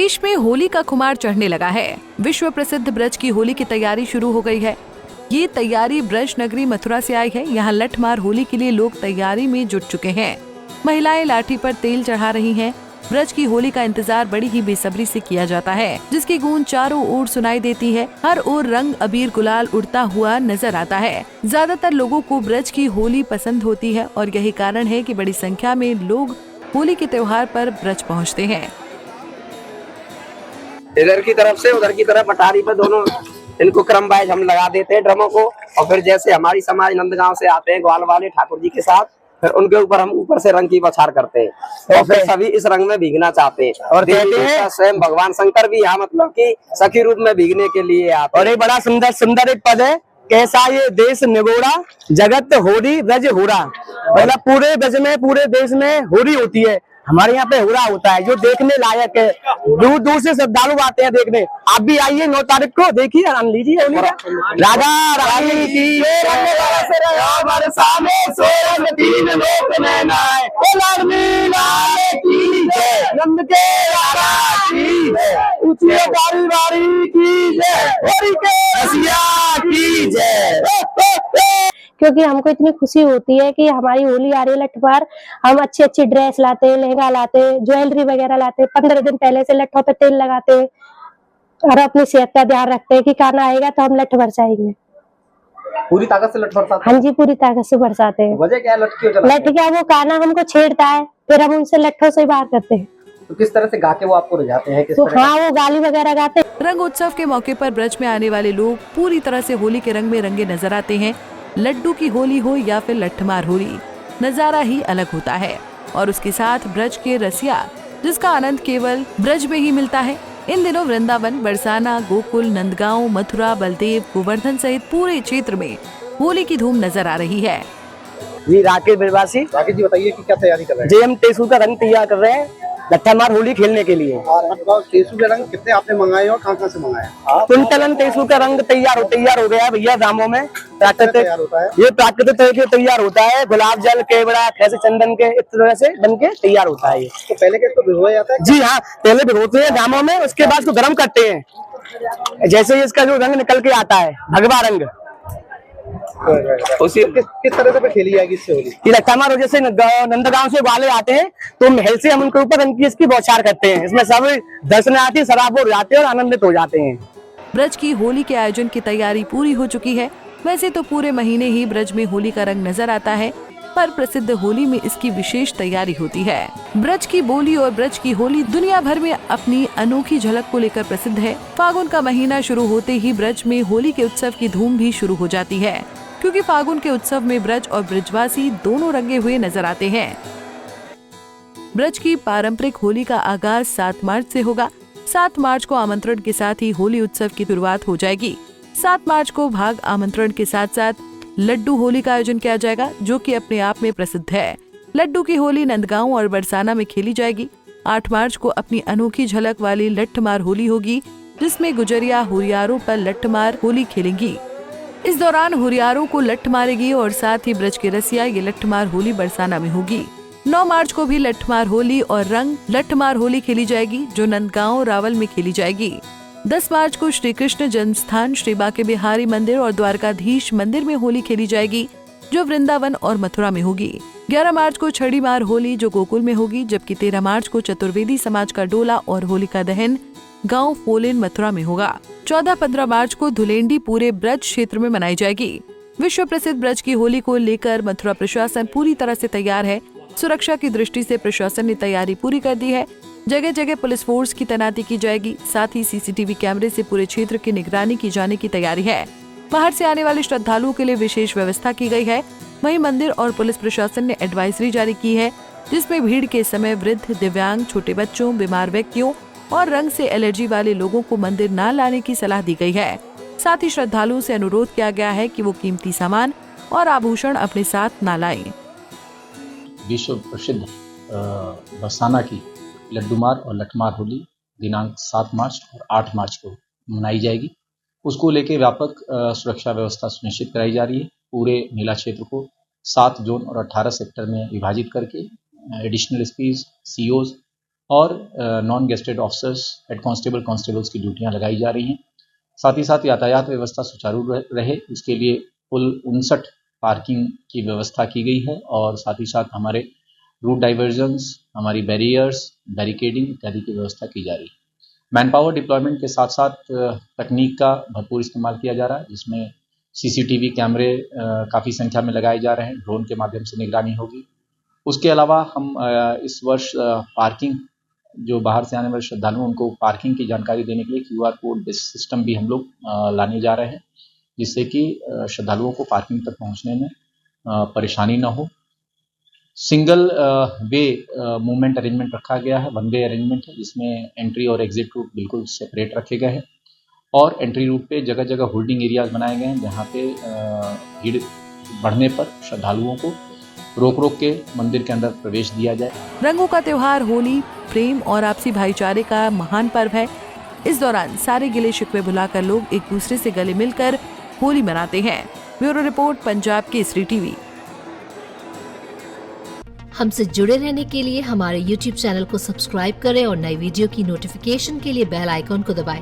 देश में होली का खुमार चढ़ने लगा है। विश्व प्रसिद्ध ब्रज की होली की तैयारी शुरू हो गई है। ये तैयारी ब्रज नगरी मथुरा से आई है। यहाँ लठमार होली के लिए लोग तैयारी में जुट चुके हैं। महिलाएं लाठी पर तेल चढ़ा रही हैं। ब्रज की होली का इंतजार बड़ी ही बेसब्री से किया जाता है, जिसकी गूंज चारों ओर सुनाई देती है। हर ओर रंग अबीर गुलाल उड़ता हुआ नजर आता है। ज्यादातर लोगों को ब्रज की होली पसंद होती है और यही कारण है कि बड़ी संख्या में लोग होली के त्योहार पर ब्रज पहुंचते हैं। इधर की तरफ से उधर की तरफ अटारी पे दोनों इनको क्रम वाइज हम लगा देते हैं ड्रमों को, और फिर जैसे हमारी समाज नंदगांव से आते हैं ग्वाल वाले ठाकुर जी के साथ, फिर उनके ऊपर हम ऊपर से रंग की बौछार करते हैं और फिर सभी इस रंग में भीगना चाहते हैं। और कहते हैं स्वयं भगवान शंकर भी यहाँ मतलब कि सखी रूप में भीगने के लिए आते हैं। और एक बड़ा सुंदर सुंदर एक पद है, कैसा ये देश निगोड़ा जगत होरी ब्रज होरा। मतलब पूरे ब्रज में पूरे देश में होली होती है, हमारे यहाँ पे होरा होता है जो देखने लायक है। दूर दूर से श्रद्धालु आते हैं देखने। आप भी आइए 9 तारीख को, देखिए आनंद लीजिए होली का। राधा रानी की क्योंकि हमको इतनी खुशी होती है कि हमारी होली आ रही है लठमार। हम अच्छी अच्छी ड्रेस लाते हैं, लहंगा लाते हैं, ज्वेलरी वगैरह लाते हैं। 15 दिन पहले से लठों पे तेल लगाते हैं और अपनी सेहत का ध्यान रखते हैं कि खाना आएगा तो हम लठ बरसाएंगे। पूरी ताकत से लठ बरसाते हैं? हाँ जी, पूरी ताकत से बरसाते हैं। वजह क्या है लठ की? लठ क्या, वो काना हमको छेड़ता है, फिर हम उनसे लठों से बाहर करते हैं। तो किस तरह से गा के वो आपको रिझाते हैं? तो हाँ, वो गाली वगैरह गाते हैं। रंग उत्सव के मौके पर ब्रज में आने वाले लोग पूरी तरह से होली के रंग में रंगे नजर आते हैं। लड्डू की होली हो या फिर लठमार होली, नजारा ही अलग होता है। और उसके साथ ब्रज के रसिया, जिसका आनंद केवल ब्रज में ही मिलता है। इन दिनों वृंदावन, बरसाना, गोकुल, नंदगांव, मथुरा, बलदेव, गोवर्धन सहित पूरे क्षेत्र में होली की धूम नजर आ रही है। जी राकेश बिरवासी। राकेश जी बताइए कि क्या तैयारी कर रहे हैं? जी हम टेसू का रंग तैयार कर रहे हैं लठमार होली खेलने के लिए। और टेसू के रंग कितने आपने मंगाए और कहाँ से मंगाए? कुंतलन टेसू का रंग तैयार हो गया भैया दामों में। प्राकृतिक ये प्राकृतिक तरह से तैयार होता है। गुलाब जल, केवड़ा, कैसे चंदन के इस तरह से बन के तैयार होता है। तो पहले के इसको भिगोया जाता है? जी हाँ, पहले भिगोते हैं दामों में, उसके बाद इसको गर्म करते हैं। जैसे ही इसका जो रंग निकल के आता है, भगवा रंग, उसी किस तरह से खेली जाएगी इससे होली? ये लठमार हो, जैसे नंदगांव से वाले आते हैं तो महल से हम उनके ऊपर रंग की इसकी बौछार करते हैं। इसमें सब दर्शनार्थी सराबोर जाते हैं और आनंदित हो जाते हैं। ब्रज की होली के आयोजन की तैयारी पूरी हो चुकी है। वैसे तो पूरे महीने ही ब्रज में होली का रंग नजर आता है, पर प्रसिद्ध होली में इसकी विशेष तैयारी होती है। ब्रज की बोली और ब्रज की होली दुनिया भर में अपनी अनोखी झलक को लेकर प्रसिद्ध है। फागुन का महीना शुरू होते ही ब्रज में होली के उत्सव की धूम भी शुरू हो जाती है, क्योंकि फागुन के उत्सव में ब्रज और ब्रजवासी दोनों रंगे हुए नजर आते हैं। ब्रज की पारंपरिक होली का आगाज 7 मार्च से होगा। 7 मार्च को आमंत्रण के साथ ही होली उत्सव की शुरुआत हो जाएगी। 7 मार्च को भाग आमंत्रण के साथ साथ लड्डू होली का आयोजन किया जाएगा, जो कि अपने आप में प्रसिद्ध है। लड्डू की होली नंदगांव और बरसाना में खेली जाएगी। 8 मार्च को अपनी अनोखी झलक वाली लठमार होली होगी, जिसमें गुजरिया हुरियारों पर लठमार होली खेलेंगी। इस दौरान हुरियारों को लठ मारेगी और साथ ही ब्रज के रसिया ये लठमार होली बरसाना में होगी। 9 मार्च को भी लठमार होली और रंग लठमार होली खेली जाएगी, जो नंदगांव रावल में खेली जाएगी। 10 मार्च को श्री कृष्ण जन्म स्थान श्री बांके बिहारी मंदिर और द्वारकाधीश मंदिर में होली खेली जाएगी, जो वृंदावन और मथुरा में होगी। 11 मार्च को छड़ी मार होली, जो गोकुल में होगी, जबकि 13 मार्च को चतुर्वेदी समाज का डोला और होलिका दहन गांव फोलेन मथुरा में होगा। 14-15 मार्च को धुलेंडी पूरे ब्रज क्षेत्र में मनाई जाएगी। विश्व प्रसिद्ध ब्रज की होली को लेकर मथुरा प्रशासन पूरी तरह से तैयार है। सुरक्षा की दृष्टि से प्रशासन ने तैयारी पूरी कर दी है। जगह जगह पुलिस फोर्स की तैनाती की जाएगी। साथ ही सीसीटीवी कैमरे से पूरे क्षेत्र की निगरानी की जाने की तैयारी है। बाहर से आने वाले श्रद्धालुओं के लिए विशेष व्यवस्था की गई है। वहीं मंदिर और पुलिस प्रशासन ने एडवाइजरी जारी की है, जिसमें भीड़ के समय वृद्ध, दिव्यांग, छोटे बच्चों, बीमार व्यक्तियों और रंग से एलर्जी वाले लोगों को मंदिर न लाने की सलाह दी गई है। साथ ही श्रद्धालुओं से अनुरोध किया गया है कि वो कीमती सामान और आभूषण अपने साथ न लाएं। विश्व प्रसिद्ध बरसाना की लड्डूमार और लठमार होली दिनांक 7 मार्च और 8 मार्च को मनाई जाएगी। उसको लेकर व्यापक सुरक्षा व्यवस्था सुनिश्चित कराई जा रही है। पूरे मेला क्षेत्र को 7 जोन और 18 सेक्टर में विभाजित करके एडिशनल एसपीज, सीओज और non gazetted officers, head constable, constables की ड्यूटियां लगाई जा रही हैं। साथ ही साथ यातायात व्यवस्था सुचारू रहे, इसके लिए कुल 59 पार्किंग की व्यवस्था की गई है और साथ ही साथ हमारे रूट डाइवर्जन्स, हमारी बैरियर्स, बैरिकेडिंग इत्यादि की व्यवस्था की जा रही है। मैन पावर डिप्लॉयमेंट के साथ साथ तकनीक का भरपूर इस्तेमाल किया जा रहा है, जिसमें सीसीटीवी कैमरे काफ़ी संख्या में लगाए जा रहे हैं, ड्रोन के माध्यम से निगरानी होगी। उसके अलावा हम इस वर्ष पार्किंग, जो बाहर से आने वाले श्रद्धालु हैं उनको पार्किंग की जानकारी देने के लिए QR कोड बेस्ड सिस्टम भी हम लोग लाने जा रहे हैं, जिससे कि श्रद्धालुओं को पार्किंग तक पहुंचने में परेशानी न हो। सिंगल वे मूवमेंट अरेंजमेंट रखा गया है, वन वे अरेंजमेंट है, जिसमें एंट्री और एग्जिट रूट बिल्कुल सेपरेट रखे गए हैं और एंट्री रूट पे जगह जगह होल्डिंग एरियाज बनाए गए हैं, जहाँ पे भीड़ बढ़ने पर श्रद्धालुओं को रोक रोक के मंदिर के अंदर प्रवेश दिया जाए। रंगों का त्योहार होली प्रेम और आपसी भाईचारे का महान पर्व है। इस दौरान सारे गिले शिकवे भुलाकर लोग एक दूसरे से गले मिलकर होली मनाते हैं। Bureau report, Punjab Kesari TV. हमसे जुड़े रहने के लिए हमारे YouTube चैनल को सब्सक्राइब करें और नई वीडियो की नोटिफिकेशन के लिए बेल आइकॉन को दबाएं।